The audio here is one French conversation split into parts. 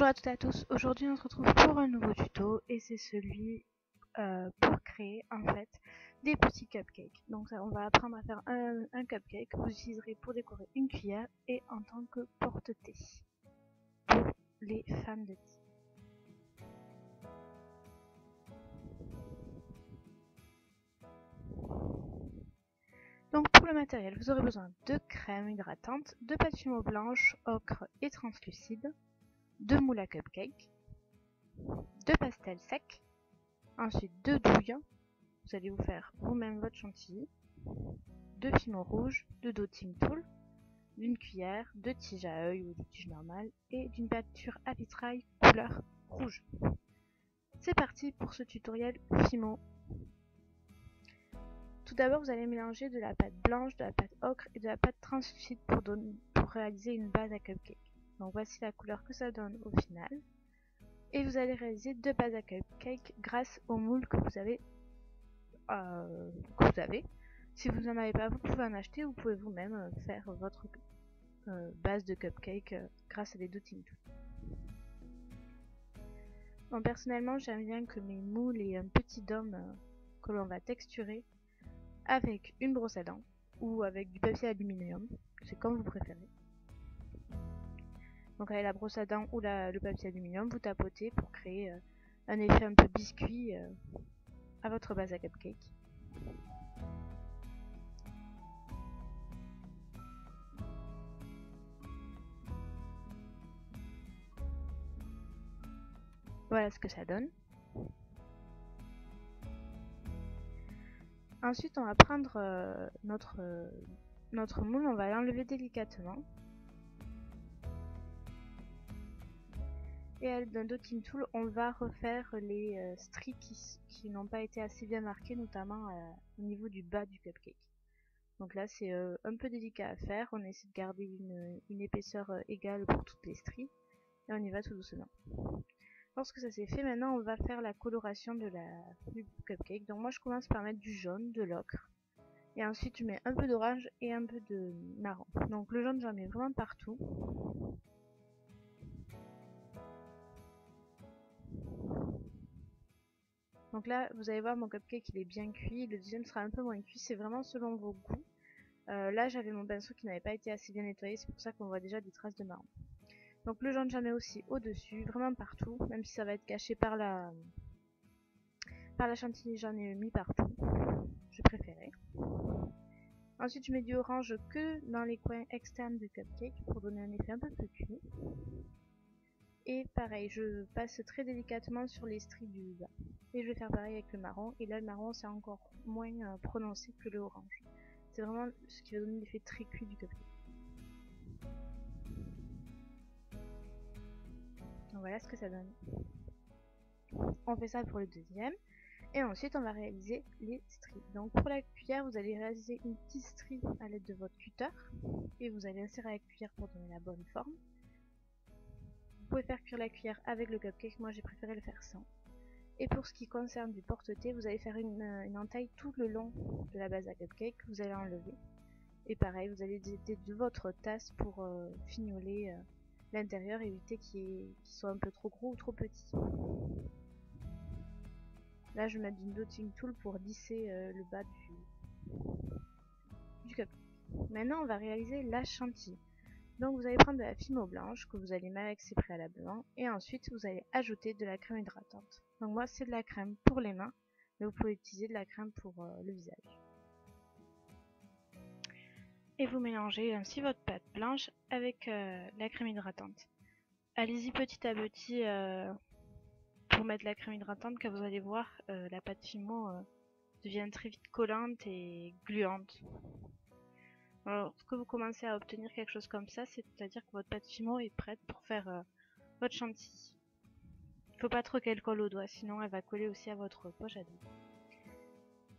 à toutes et à tous, aujourd'hui on se retrouve pour un nouveau tuto et c'est celui pour créer en fait des petits cupcakes. Donc on va apprendre à faire un cupcake que vous utiliserez pour décorer une cuillère et en tant que porte-thé pour les fans de thé. Donc pour le matériel, vous aurez besoin de crème hydratante, de pâte fimo blanche, ocre et translucide, de moule à cupcake, de pastel sec, ensuite de douille, vous allez vous faire vous-même votre chantilly, de fimo rouge, de dotting tool, d'une cuillère, de tige à œil ou de tige normale et d'une peinture à vitrail couleur rouge. C'est parti pour ce tutoriel fimo. Tout d'abord, vous allez mélanger de la pâte blanche, de la pâte ocre et de la pâte translucide pour réaliser une base à cupcake. Donc voici la couleur que ça donne au final. Et vous allez réaliser deux bases à cupcake grâce au moule que vous avez. Si vous n'en avez pas, vous pouvez en acheter, vous pouvez vous-même faire votre base de cupcake grâce à des dotting tools. Bon, personnellement, j'aime bien que mes moules aient un petit dôme que l'on va texturer avec une brosse à dents ou avec du papier aluminium, c'est comme vous préférez. Donc avec la brosse à dents ou le papier aluminium, vous tapotez pour créer un effet un peu biscuit à votre base à cupcake. Voilà ce que ça donne. Ensuite, on va prendre notre moule, on va l'enlever délicatement. Et avec d'un dotting tool, on va refaire les stries qui n'ont pas été assez bien marquées, notamment au niveau du bas du cupcake. Donc là, c'est un peu délicat à faire. On essaie de garder une épaisseur égale pour toutes les stries. Et on y va tout doucement. Lorsque ça s'est fait, maintenant on va faire la coloration du cupcake. Donc moi je commence par mettre du jaune, de l'ocre. Et ensuite je mets un peu d'orange et un peu de marron. Donc le jaune j'en mets vraiment partout. Donc là vous allez voir mon cupcake il est bien cuit. Le deuxième sera un peu moins cuit. C'est vraiment selon vos goûts. Là j'avais mon pinceau qui n'avait pas été assez bien nettoyé. C'est pour ça qu'on voit déjà des traces de marron. Donc le jaune j'en mets aussi au dessus. Vraiment partout. Même si ça va être caché par la chantilly, j'en ai mis partout. Je préférais. Ensuite, je mets du orange que dans les coins externes du cupcake pour donner un effet un peu plus cuit. Et pareil, je passe très délicatement sur les stries du bas. Et je vais faire pareil avec le marron. Et là, le marron, c'est encore moins prononcé que le orange. C'est vraiment ce qui va donner l'effet très cuit du cupcake. Donc voilà ce que ça donne. On fait ça pour le deuxième. Et ensuite, on va réaliser les stries. Donc pour la cuillère, vous allez réaliser une petite strie à l'aide de votre cutter. Et vous allez insérer la cuillère pour donner la bonne forme. Vous pouvez faire cuire la cuillère avec le cupcake, moi j'ai préféré le faire sans. Et pour ce qui concerne du porte-thé, vous allez faire une entaille tout le long de la base à cupcake, vous allez enlever. Et pareil, vous allez utiliser de votre tasse pour fignoler l'intérieur, éviter qu'il soit un peu trop gros ou trop petit. Là je vais mettre une dotting tool pour lisser le bas du cupcake. Maintenant on va réaliser la chantilly. Donc vous allez prendre de la fimo blanche que vous allez malaxer préalablement et ensuite vous allez ajouter de la crème hydratante. Donc moi c'est de la crème pour les mains, mais vous pouvez utiliser de la crème pour le visage. Et vous mélangez ainsi votre pâte blanche avec la crème hydratante. Allez-y petit à petit pour mettre la crème hydratante, car vous allez voir la pâte fimo devient très vite collante et gluante. Alors, lorsque vous commencez à obtenir quelque chose comme ça, c'est-à-dire que votre pâte fimo est prête pour faire votre chantilly. Il ne faut pas trop qu'elle colle au doigt, sinon elle va coller aussi à votre poche à douille.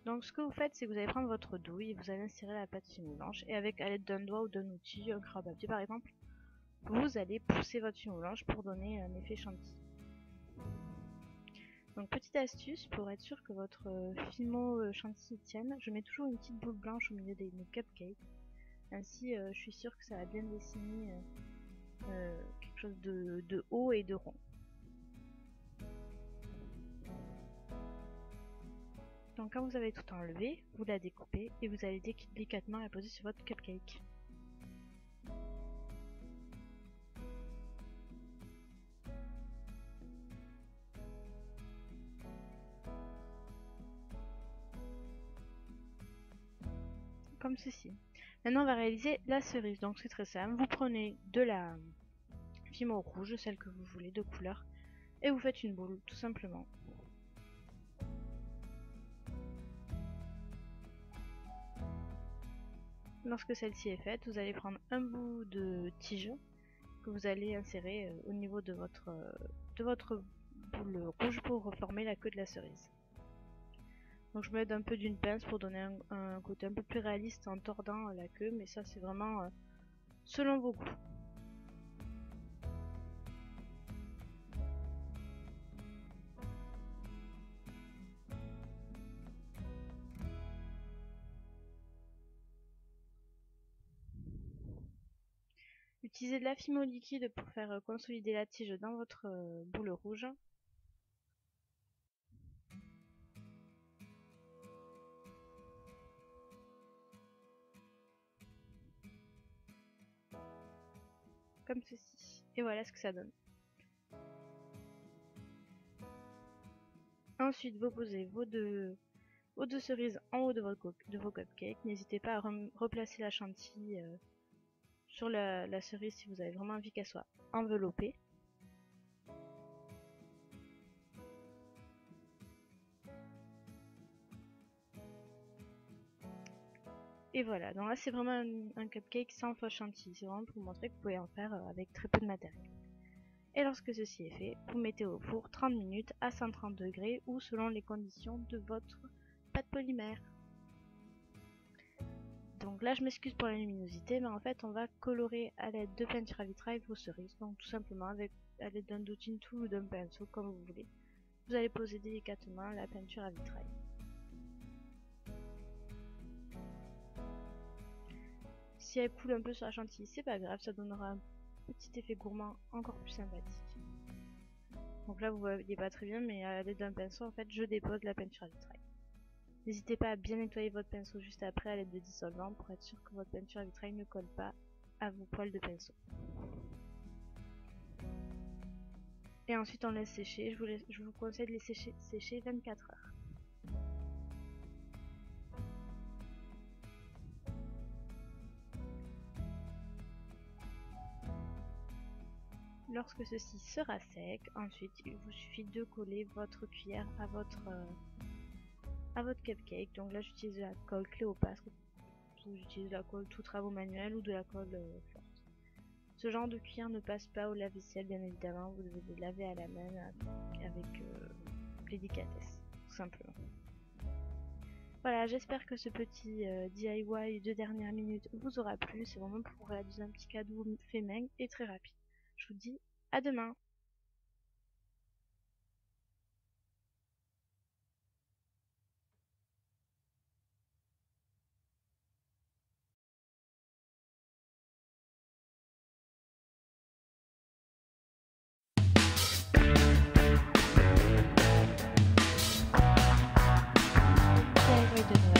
Donc ce que vous faites, c'est que vous allez prendre votre douille et vous allez insérer la pâte fimo blanche et avec à l'aide d'un doigt ou d'un outil, un crabe à papier par exemple, vous allez pousser votre fimo blanche pour donner un effet chantilly. Donc petite astuce pour être sûr que votre fimo chantilly tienne, je mets toujours une petite boule blanche au milieu de mes cupcakes. Ainsi, je suis sûre que ça va bien dessiner quelque chose de haut et de rond. Donc quand vous avez tout enlevé, vous la découpez et vous allez délicatement la poser sur votre cupcake. Comme ceci. Maintenant on va réaliser la cerise, donc c'est très simple. Vous prenez de la fimo rouge, celle que vous voulez, de couleur, et vous faites une boule, tout simplement. Lorsque celle-ci est faite, vous allez prendre un bout de tige que vous allez insérer au niveau de votre boule rouge pour reformer la queue de la cerise. Donc je m'aide un peu d'une pince pour donner un côté un peu plus réaliste en tordant la queue, mais ça c'est vraiment selon vos goûts. Utilisez de la fimo liquide pour faire consolider la tige dans votre boule rouge. Comme ceci. Et voilà ce que ça donne. Ensuite, vous posez vos deux cerises en haut de vos cupcakes. N'hésitez pas à replacer la chantilly sur la cerise si vous avez vraiment envie qu'elle soit enveloppée. Et voilà, donc là c'est vraiment un cupcake sans fausse chantilly. C'est vraiment pour vous montrer que vous pouvez en faire avec très peu de matériel. Et lorsque ceci est fait, vous mettez au four 30 minutes à 130 degrés ou selon les conditions de votre pâte polymère. Donc là je m'excuse pour la luminosité, mais en fait on va colorer à l'aide de peinture à vitrail vos cerises. Donc tout simplement à l'aide d'un dotting tool ou d'un pinceau comme vous voulez. Vous allez poser délicatement la peinture à vitrail. Si elle coule un peu sur la chantilly, c'est pas grave, ça donnera un petit effet gourmand encore plus sympathique. Donc là vous voyez pas très bien, mais à l'aide d'un pinceau en fait je dépose la peinture à vitrail. N'hésitez pas à bien nettoyer votre pinceau juste après à l'aide de dissolvant pour être sûr que votre peinture à vitrail ne colle pas à vos poils de pinceau. Et ensuite on laisse sécher, je vous conseille de les sécher 24 heures. Lorsque ceci sera sec, ensuite il vous suffit de coller votre cuillère à votre cupcake. Donc là j'utilise la colle Cléopâtre, j'utilise la colle tout travaux manuels ou de la colle forte. Ce genre de cuillère ne passe pas au lave-vaisselle bien évidemment, vous devez les laver à la main avec délicatesse, tout simplement. Voilà, j'espère que ce petit DIY de dernière minute vous aura plu, c'est vraiment pour réaliser un petit cadeau fait main et très rapide. Je vous dis à demain. DIY de Noël.